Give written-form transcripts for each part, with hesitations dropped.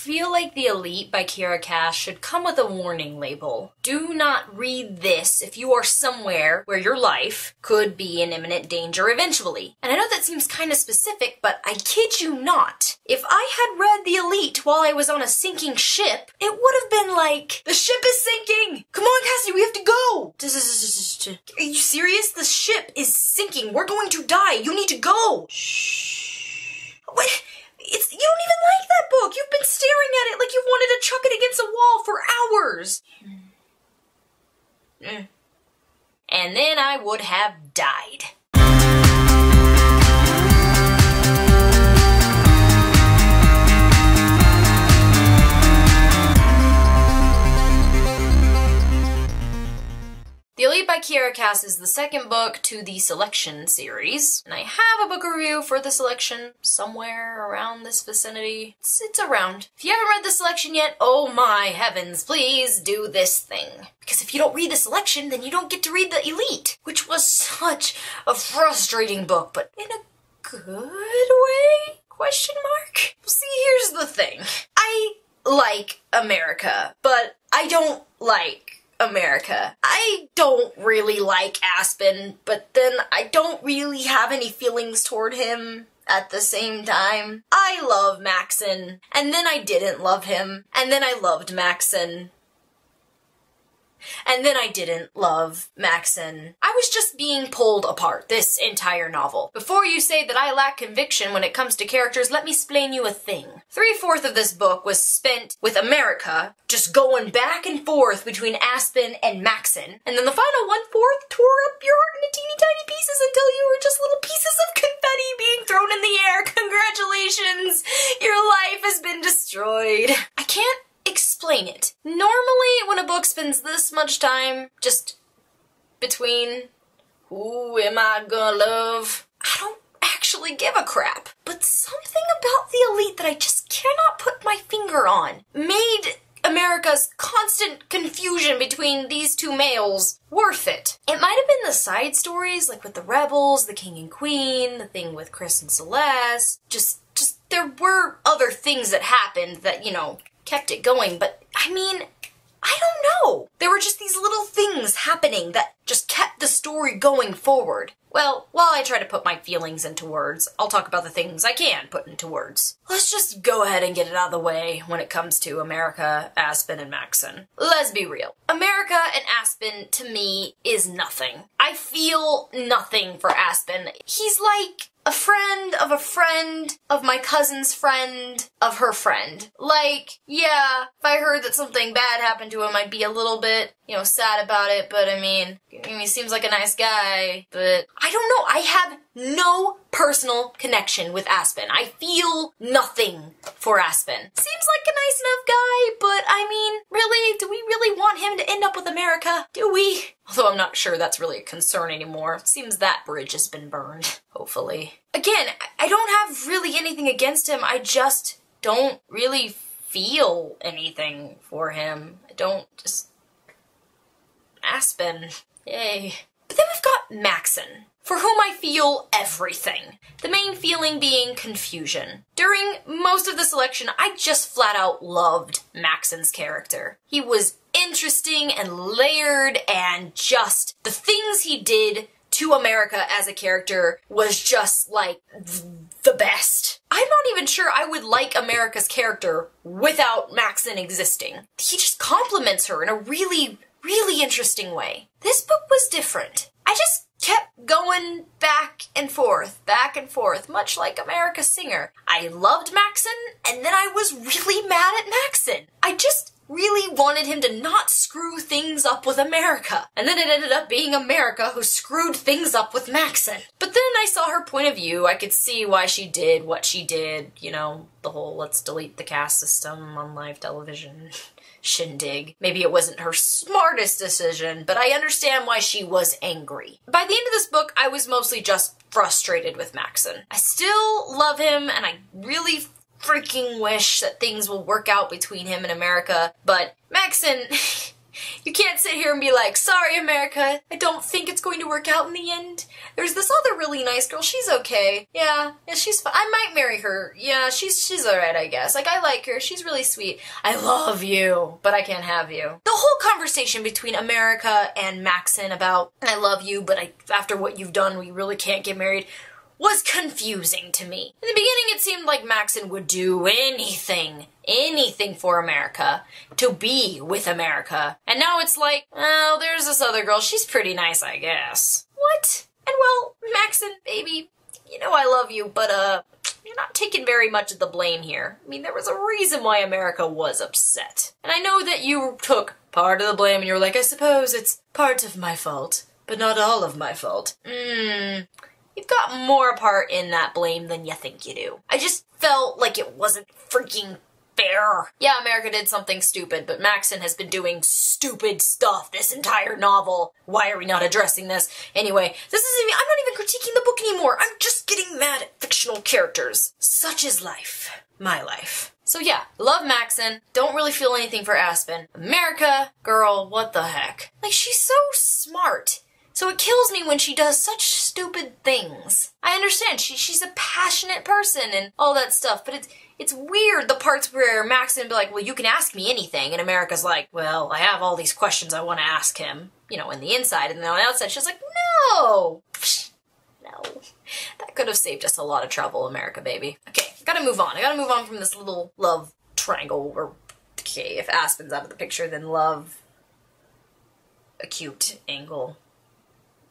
feel like The Elite by Kiera Cass should come with a warning label. Do not read this if you are somewhere where your life could be in imminent danger eventually. And I know that seems kind of specific, but I kid you not. If I had read The Elite while I was on a sinking ship, it would have been like, the ship is sinking! Come on, Cassie, we have to go! Are you serious? The ship is sinking. We're going to die. You need to go! Shh. What? You don't even like that book. You've been staring at it like you wanted to chuck it against a wall for hours. And then I would have died. The Elite by Kiera Cass is the second book to the Selection series, and I have a book review for the Selection somewhere around this vicinity. It's around. If you haven't read the Selection yet, oh my heavens, please do this thing. Because if you don't read the Selection, then you don't get to read the Elite, which was such a frustrating book, but in a good way? Question mark? Well, see, here's the thing. I like America, but I don't like America. I don't really like Aspen, but then I don't really have any feelings toward him at the same time. I love Maxon, and then I didn't love him, and then I loved Maxon. And then I didn't love Maxon. I was just being pulled apart this entire novel. Before you say that I lack conviction when it comes to characters, let me explain you a thing. 3/4 of this book was spent with America, just going back and forth between Aspen and Maxon, and then the final 1/4 tore up your heart into teeny tiny pieces until you were just little pieces of confetti being thrown in the air. Congratulations! Your life has been destroyed. I can't explain it. Normally, when a book spends this much time just between who am I gonna love, I don't actually give a crap. But something about The Elite that I just cannot put my finger on made America's constant confusion between these two males worth it. It might have been the side stories, like with the Rebels, the King and Queen, the thing with Chris and Celeste. Just there were other things that happened that, you know, kept it going, but I mean, I don't know. There were just these little things happening that just kept the story going forward. Well, while I try to put my feelings into words, I'll talk about the things I can put into words. Let's just go ahead and get it out of the way when it comes to America, Aspen, and Maxon. Let's be real. America and Aspen, to me, is nothing. I feel nothing for Aspen. He's like a friend of my cousin's friend of her friend. Like, yeah, if I heard that something bad happened to him, I'd be a little bit, you know, sad about it, but I mean, he seems like a nice guy, but I don't know, I have no personal connection with Aspen. I feel nothing for Aspen. Seems like a nice enough guy, but I mean, really, do we really want him to end up with America? Do we? Although I'm not sure that's really a concern anymore. Seems that bridge has been burned, hopefully. Again, I don't have really anything against him, I just don't really feel anything for him. I don't just... Aspen. Yay. But then we've got Maxon, for whom I feel everything. The main feeling being confusion. During most of the Selection, I just flat out loved Maxon's character. He was interesting and layered, and just the things he did to America as a character was just like the best. I'm not even sure I would like America's character without Maxon existing. He just complements her in a really interesting way. This book was different. I just kept going back and forth, much like America's Singer. I loved Maxon, and then I was really mad at Maxon. I just really wanted him to not screw things up with America. And then it ended up being America who screwed things up with Maxon. But then I saw her point of view. I could see why she did what she did. You know, the whole let's delete the caste system on live television shindig. Maybe it wasn't her smartest decision, but I understand why she was angry. By the end of this book, I was mostly just frustrated with Maxon. I still love him, and I really freaking wish that things will work out between him and America, but Maxon, You can't sit here and be like, sorry, America, I don't think it's going to work out in the end. There's this other really nice girl, she's okay. Yeah, she's fine. I might marry her. Yeah, she's alright, I guess. Like, I like her, she's really sweet. I love you, but I can't have you. The whole conversation between America and Maxon about, I love you, but after what you've done, we really can't get married, was confusing to me. In the beginning, it seemed like Maxon would do anything for America, to be with America. And now it's like, well, there's this other girl, she's pretty nice, I guess. What? And well, Maxon, baby, you know I love you, but you're not taking very much of the blame here. I mean, there was a reason why America was upset. And I know that you took part of the blame and you were like, I suppose it's part of my fault, but not all of my fault. You've got more part in that blame than you think you do. I just felt like it wasn't freaking fair. Yeah, America did something stupid, but Maxon has been doing stupid stuff this entire novel. Why are we not addressing this? Anyway, I'm not even critiquing the book anymore. I'm just getting mad at fictional characters. Such is life. My life. So yeah, love Maxon. Don't really feel anything for Aspen. America, girl, what the heck? Like, she's so smart. So it kills me when she does such stupid things. I understand, she's a passionate person and all that stuff, but it's weird the parts where Maxon would be like, well, you can ask me anything, and America's like, well, I have all these questions I want to ask him, you know, in the inside, and then on the outside she's like, no! No. That could have saved us a lot of trouble, America, baby. Okay, I gotta move on. I gotta move on from this little love triangle, or, okay, if Aspen's out of the picture, then love acute angle,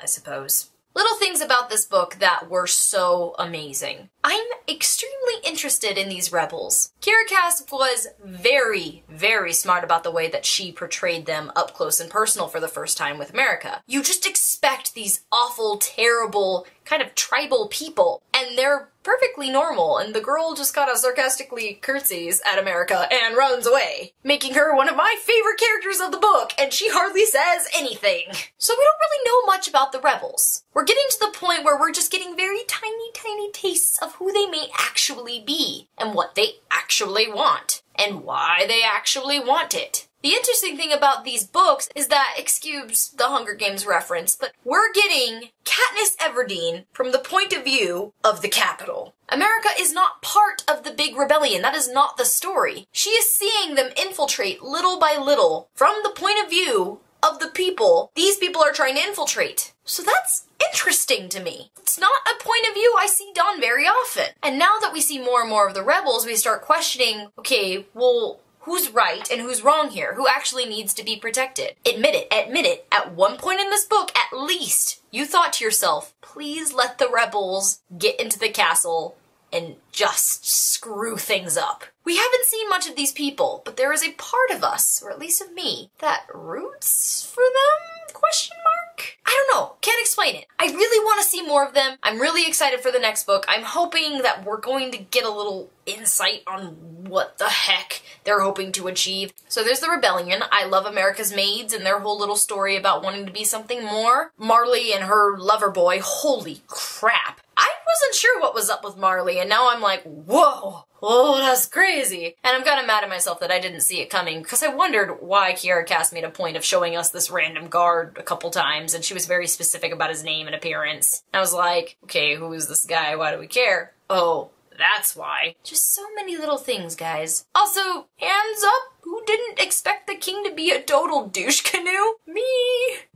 I suppose. Little things about this book that were so amazing. I'm extremely interested in these rebels. Kiera was very, very smart about the way that she portrayed them up close and personal for the first time with America. You just expect these awful, terrible, kind of tribal people, and they're perfectly normal, and the girl just kind of sarcastically curtsies at America and runs away, making her one of my favorite characters of the book, and she hardly says anything. So we don't really know much about the rebels. We're getting to the point where we're just getting very tiny, tiny tastes of who they may actually be, and what they actually want, and why they actually want it. The interesting thing about these books is that, excuse the Hunger Games reference, but we're getting Katniss Everdeen from the point of view of the Capitol. America is not part of the big rebellion. That is not the story. She is seeing them infiltrate little by little from the point of view of the people these people are trying to infiltrate. So that's interesting to me. It's not a point of view I see done very often. And now that we see more and more of the rebels, we start questioning, okay, well, who's right and who's wrong here? Who actually needs to be protected? Admit it, admit it. At one point in this book, at least, you thought to yourself, please let the rebels get into the castle and just screw things up. We haven't seen much of these people, but there is a part of us, or at least of me, that roots for them? Question mark? I don't know. Can't explain it. I really want to see more of them. I'm really excited for the next book. I'm hoping that we're going to get a little insight on what the heck they're hoping to achieve. So there's the rebellion. I love America's Maids and their whole little story about wanting to be something more. Marley and her lover boy. Holy crap. I wasn't sure what was up with Marley, and now I'm like, whoa, oh, that's crazy. And I'm kind of mad at myself that I didn't see it coming, because I wondered why Kiera made a point of showing us this random guard a couple times, and she was very specific about his name and appearance. I was like, okay, who is this guy? Why do we care? Oh, that's why. Just so many little things, guys. Also, hands up, who didn't expect the king to be a total douche canoe? Me.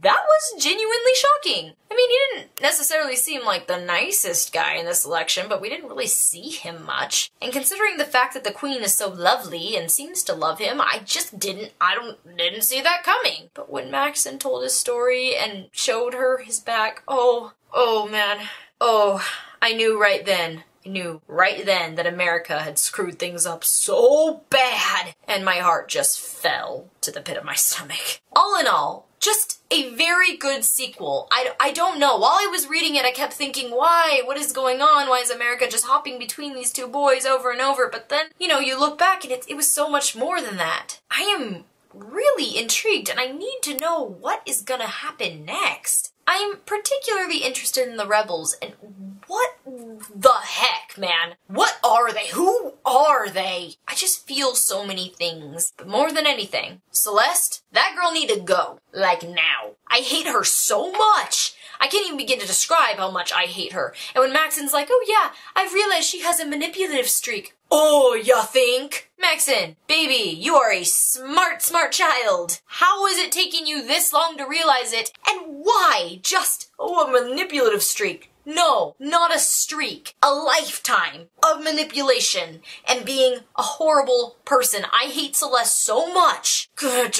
That was genuinely shocking. I mean, he didn't necessarily seem like the nicest guy in this election, but we didn't really see him much. And considering the fact that the queen is so lovely and seems to love him, I just didn't see that coming. But when Maxon told his story and showed her his back, oh man. Oh, I knew right then that America had screwed things up so bad, and my heart just fell to the pit of my stomach. All in all, just a very good sequel. I don't know. While I was reading it, I kept thinking, why? What is going on? Why is America just hopping between these two boys over and over? But then, you know, you look back and it was so much more than that. I am really intrigued, and I need to know what is gonna happen next. I'm particularly interested in the rebels, and what the heck, man? What are they? Who are they? I just feel so many things, but more than anything, Celeste, that girl need to go. Like now. I hate her so much. I can't even begin to describe how much I hate her. And when Maxon's like, oh yeah, I've realized she has a manipulative streak. Oh, ya think? Maxon, baby, you are a smart, smart child. How is it taking you this long to realize it? And why? Just, oh, a manipulative streak. No, not a streak. A lifetime of manipulation and being a horrible person. I hate Celeste so much. I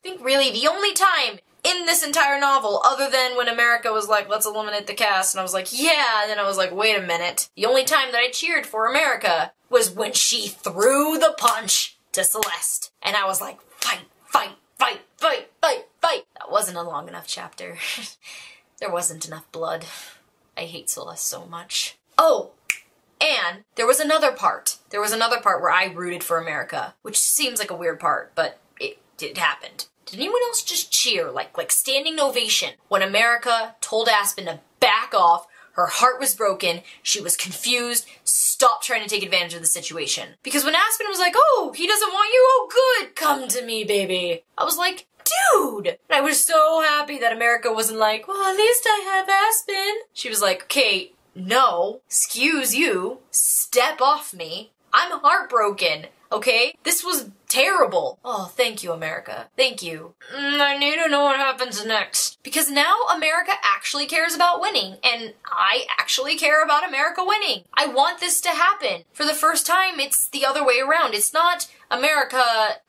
think really the only time in this entire novel, other than when America was like, let's eliminate the cast, and I was like, yeah, and then I was like, wait a minute. The only time that I cheered for America was when she threw the punch to Celeste. And I was like, fight, fight, fight, fight, fight, fight. That wasn't a long enough chapter. There wasn't enough blood. I hate Celeste so much. Oh, and there was another part. There was another part where I rooted for America, which seems like a weird part, but it happened. Did anyone else just cheer, like standing ovation, when America told Aspen to back off, her heart was broken, she was confused, stop trying to take advantage of the situation? Because when Aspen was like, oh, he doesn't want you, oh good, come to me, baby. I was like, dude! And I was so happy that America wasn't like, well, at least I have Aspen. She was like, okay, no, excuse you, step off me. I'm heartbroken, okay? This was terrible. Oh, thank you, America. Thank you. I need to know what happens next. Because now America actually cares about winning, and I actually care about America winning. I want this to happen. For the first time, it's the other way around. It's not America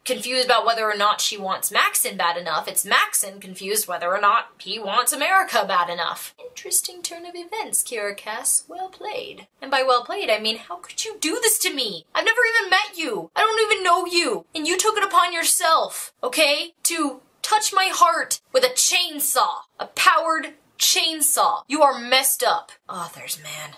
confused about whether or not she wants Maxon bad enough. It's Maxon confused whether or not he wants America bad enough. Interesting turn of events, Kiera Cass. Well played. And by well played, I mean, how could you do this to me? I've never even met you. I don't even know you. And you took it upon yourself, okay, to touch my heart with a chainsaw. A powered chainsaw. You are messed up. Authors, man.